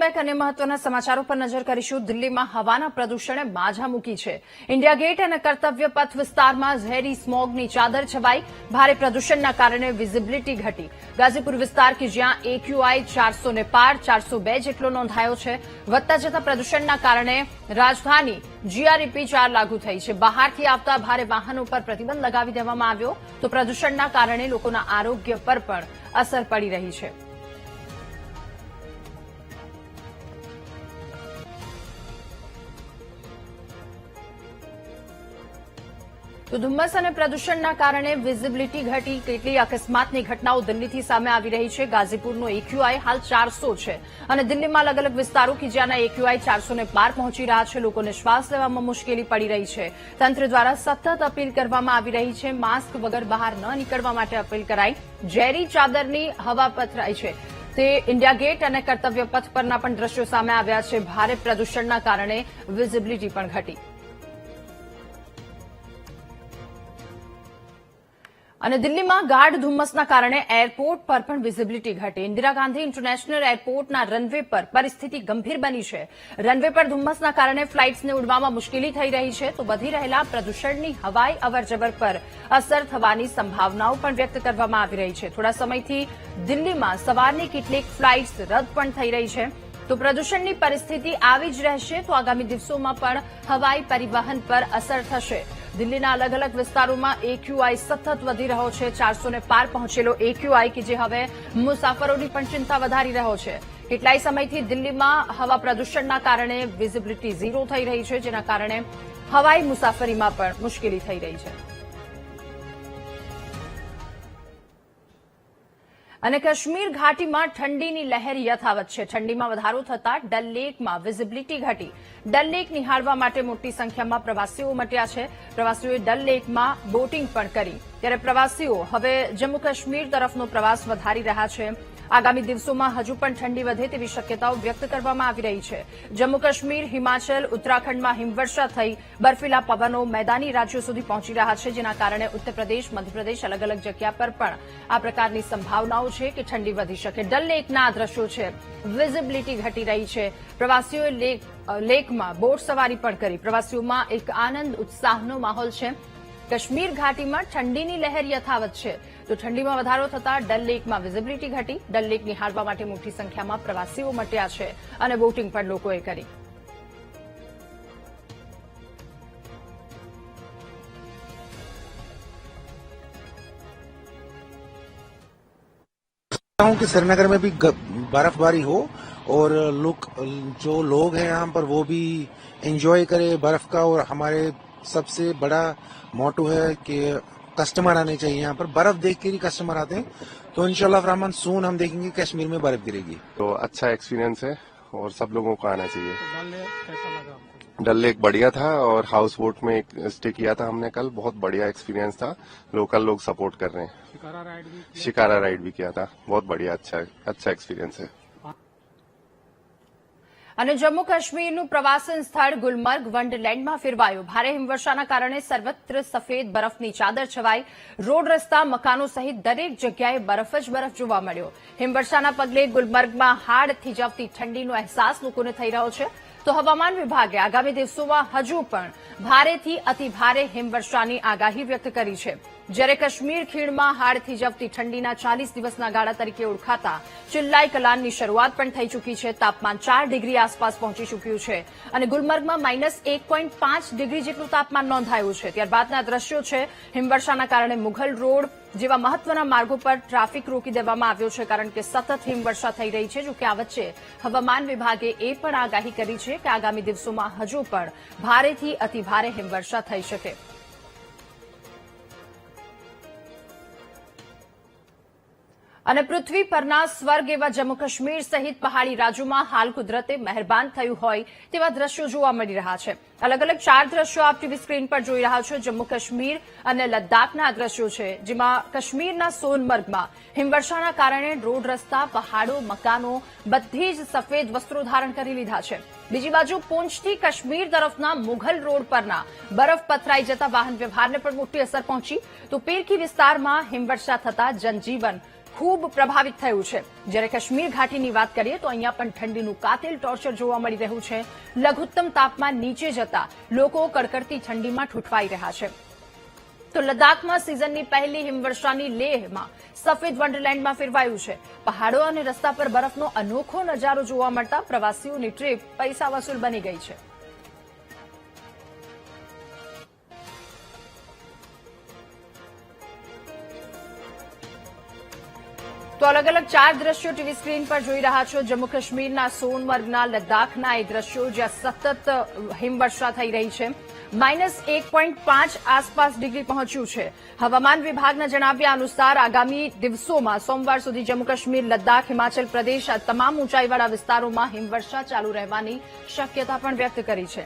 Welcome back અને મહત્વના સમાચારો પર નજર કરીશું। દિલ્હીમાં હવાના પ્રદૂષણે માઝા મૂકી છે। ઇન્ડિયા ગેટ અને કર્તવ્ય પથ વિસ્તારમાં ઝેરી સ્મોગની ચાદર છવાઈ। ભારે પ્રદૂષણના કારણે વિઝિબિલિટી ઘટી। ગાઝીપુર વિસ્તાર કે જ્યાં એક્યુઆઈ 400 ને પાર 402 જેટલો નોંધાયો છે। વધતા જતા પ્રદૂષણના કારણે રાજધાની જીઆરઇપી 4 લાગુ થઈ છે। બહારથી આવતા ભારે વાહનો પર પ્રતિબંધ લગાવી દેવામાં આવ્યો તો પ્રદૂષણના કારણે લોકોના આરોગ્ય પર પણ અસર પડી રહી છે। તો ધુમ્મસ અને પ્રદૂષણના કારણે વિઝિબિલિટી ઘટી। કેટલી અકસ્માતની ઘટનાઓ દિલ્હીથી સામે આવી રહી છે। ગાઝીપુરનો એક્યુઆઈ હાલ 400 છે અને દિલ્હીમાં અલગ અલગ વિસ્તારો કે જ્યાંના એક્યુઆઈ 400 ને પાર પહોંચી રહ્યા છે। લોકોને શ્વાસ લેવામાં મુશ્કેલી પડી રહી છે। તંત્ર દ્વારા સતત અપીલ કરવામાં આવી રહી છે। માસ્ક વગર બહાર ન નીકળવા માટે અપીલ કરાઈ। ઝેરી ચાદરની હવા પથરાઈ છે। તે ઇન્ડિયા ગેટ અને કર્તવ્ય પથ પરના પણ દ્રશ્યો સામે આવ્યા છે। ભારે પ્રદૂષણના કારણે વિઝિબિલિટી પણ ઘટી અને દિલ્હીમાં ગાઢ ધુમ્મસના કારણે એરપોર્ટ પર પણ વિઝિબિલિટી ઘટી। ઇન્દિરા ગાંધી ઇન્ટરનેશનલ એરપોર્ટના રનવે પર પરિસ્થિતિ ગંભીર બની છે। રનવે પર ધુમ્મસના કારણે ફ્લાઇટ્સને ઉડવામાં મુશ્કેલી થઈ રહી છે તો વધી રહેલા પ્રદૂષણની હવાઈ અવરજવર પર અસર થવાની સંભાવનાઓ પણ વ્યક્ત કરવામાં આવી રહી છે। થોડા સમયથી દિલ્હીમાં સવારની કેટલીક ફ્લાઇટ્સ રદ પણ થઈ રહી છે તો પ્રદૂષણની પરિસ્થિતિ આવી જ રહેશે તો આગામી દિવસોમાં પણ હવાઈ પરિવહન પર અસર થશે। દિલ્હીના અલગ અલગ વિસ્તારોમાં એક્યુઆઈ સતત વધી રહ્યો છે। 400 ને પાર પહોંચેલો એક્યુઆઈ કે જે હવે મુસાફરોની પણ ચિંતા વધારી રહ્યો છે। કેટલાય સમયથી દિલ્હીમાં હવા પ્રદૂષણના કારણે વિઝિબિલિટી 0 થઈ રહી છે જેના કારણે હવાઈ મુસાફરીમાં પણ મુશ્કેલી થઈ રહી છે। અને કાશ્મીર ઘાટીમાં ઠંડીની લહેર યથાવત છે। ઠંડીમાં વધારો થતા ડલ લેકમાં વિઝિબિલિટી ઘટી। ડલ લેક નિહાળવા માટે મોટી સંખ્યામાં પ્રવાસીઓ ઉમટ્યા છે। પ્રવાસીઓએ ડલ લેકમાં બોટિંગ પણ કરી ત્યારે પ્રવાસીઓ હવે જમ્મુ કાશ્મીર તરફનો પ્રવાસ વધારી રહ્યા છે। આગામી દિવસોમાં હજુ પણ ઠંડી વધે તેવી શક્યતાઓ વ્યક્ત કરવામાં આવી રહી છે। જમ્મુ કાશ્મીર, હિમાચલ, ઉત્તરાખંડમાં હિમવર્ષા થઈ બર્ફીલા પવનો મેદાની રાજ્યો સુધી પહોંચી રહ્યા છે જેના કારણે ઉત્તરપ્રદેશ, મધ્યપ્રદેશ અલગ અલગ જગ્યા પર પણ આ પ્રકારની સંભાવનાઓ છે કે ઠંડી વધી શકે। ડલ લેકના આ દ્રશ્યો છે। વિઝિબિલિટી ઘટી રહી છે। પ્રવાસીઓએ લેકમાં બોટ સવારી પણ કરી। પ્રવાસીઓમાં એક આનંદ ઉત્સાહનો માહોલ છે। કાશ્મીર ઘાટીમાં ઠંડીની લહેર યથાવત છે તો ઠંડીમાં વધારો થતા ડલ લેકમાં વિઝિબિલિટી ઘટી। ડલ લેક નિહાળવા માટે મોટી સંખ્યામાં પ્રવાસીઓ ઉમટ્યા છે અને બોટિંગ પણ લોકોએ કરી। कि श्रीनगर में भी बर्फबारी हो और जो लोग हैं यहाँ पर वो भी एंजॉय करें बर्फ का। और हमारे सबसे बड़ा मोटो है कि कस्टमर आने चाहिए। यहाँ पर बर्फ देख के ही कस्टमर आते हैं तो इंशाल्लाह रहमान सून हम देखेंगे कश्मीर में बर्फ गिरेगी। तो अच्छा एक्सपीरियंस है और सब लोगों को आना चाहिए। डल लेक बढ़िया था और हाउस बोट में स्टे किया था हमने कल। बहुत बढ़िया एक्सपीरियंस था। लोकल लोग सपोर्ट कर रहे हैं। शिकारा राइड भी किया था। बहुत बढ़िया अच्छा एक्सपीरियंस है। અને જમ્મુ કાશ્મીરનું પ્રવાસન સ્થળ ગુલમર્ગ વન્ડરલેન્ડમાં ફેરવાયું। ભારે હિમવર્ષાના કારણે સર્વત્ર સફેદ બરફની ચાદર છવાઈ। રોડ રસ્તા, મકાનો સહિત દરેક જગ્યાએ બરફ જ બરફ જોવા મળ્યો। હિમવર્ષાના પગલે ગુલમર્ગમાં હાડ થીજાવતી ઠંડીનો અહેસાસ લોકોને થઈ રહ્યો છે તો હવામાન વિભાગે આગામી દિવસોમાં હજુ પણ ભારેથી અતિભારે હિમવર્ષાની આગાહી વ્યક્ત કરી છે। જ્યારે કાશ્મીર ખીણમાં હાડ થીજાવતી ઠંડીના 40 દિવસના ગાળા તરીકે ઓળખાતા ચિલ્લાઈ કલાનની શરૂઆત પણ થઈ ચૂકી છે। તાપમાન 4 ડિગ્રી આસપાસ પહોંચી ચૂક્યું છે અને ગુલમર્ગમાં -1.5 ડિગ્રી જેટલું તાપમાન નોંધાયું છે। ત્યારબાદના દ્રશ્યો છે। હિમવર્ષાના કારણે મુઘલ રોડ જેવા મહત્વના માર્ગો પર ટ્રાફિક રોકી દેવામાં આવ્યો છે કારણ કે સતત હિમવર્ષા થઈ રહી છે। જોકે આ વચ્ચે હવામાન વિભાગે એ પણ આગાહી કરી છે કે આગામી દિવસોમાં હજુ પણ ભારેથી અતિભારે હિમવર્ષા થઈ શકે। અને પૃથ્વી પરના સ્વર્ગ એવા જમ્મુ કાશ્મીર સહિત પહાડી રાજ્યોમાં હાલ કુદરતે મહેરબાન થયું હોય તેવા દ્રશ્યો જોવા મળી રહ્યા છે। અલગ અલગ 4 દ્રશ્યો આપ ટીવી સ્ક્રીન પર જોઈ રહ્યા છો। જમ્મુ કાશ્મીર અને લદ્દાખના આ દ્રશ્યો છે જેમાં કાશ્મીરના સોનમર્ગમાં હિમવર્ષાના કારણે રોડ રસ્તા, પહાડો, મકાનો બધી જ સફેદ વસ્ત્રો ધારણ કરી લીધા છે। બીજી બાજુ પૂંછથી કાશ્મીર તરફના મુઘલ રોડ પરના બરફ પથરાઈ જતા વાહન વ્યવહારને પણ મોટી અસર પહોંચી તો પીરકી વિસ્તારમાં હિમવર્ષા થતા જનજીવન ખૂબ પ્રભાવિત થયું છે. જ્યારે કાશ્મીર ઘાટીની વાત કરીએ તો અહીંયા પણ ઠંડીનું કાતિલ ટોર્ચર જોવા મળી રહ્યું છે. લઘુત્તમ તાપમાન નીચે જતા લોકો કડકડતી ઠંડીમાં ઠૂંઠવાઈ રહ્યા છે. તો લદ્દાખમાં સિઝનની પહેલી હિમવર્ષાની લેહમાં સફેદ વન્ડરલેન્ડમાં ફેરવાયું છે. પહાડો અને રસ્તા પર બરફનો અનોખો નજારો જોવા મળતા પ્રવાસીઓની ટ્રીપ પૈસા વસૂલ બની ગઈ છે. તો અલગ અલગ 4 દ્રશ્યો ટીવી સ્ક્રીન પર જોઈ રહ્યા છો. જમ્મુ કાશ્મીરના સોનમર્ગના, લદ્દાખના એ દ્રશ્યો જ્યાં સતત હિમવર્ષા થઈ રહી છે. -1.5 આસપાસ ડિગ્રી પહોંચ્યું છે. હવામાન વિભાગના જણાવ્યા અનુસાર આગામી દિવસોમાં સોમવાર સુધી જમ્મુ કાશ્મીર, લદ્દાખ, હિમાચલ પ્રદેશ આ તમામ ઊંચાઈવાળા વિસ્તારોમાં હિમવર્ષા ચાલુ રહેવાની શક્યતા પણ વ્યક્ત કરી છે.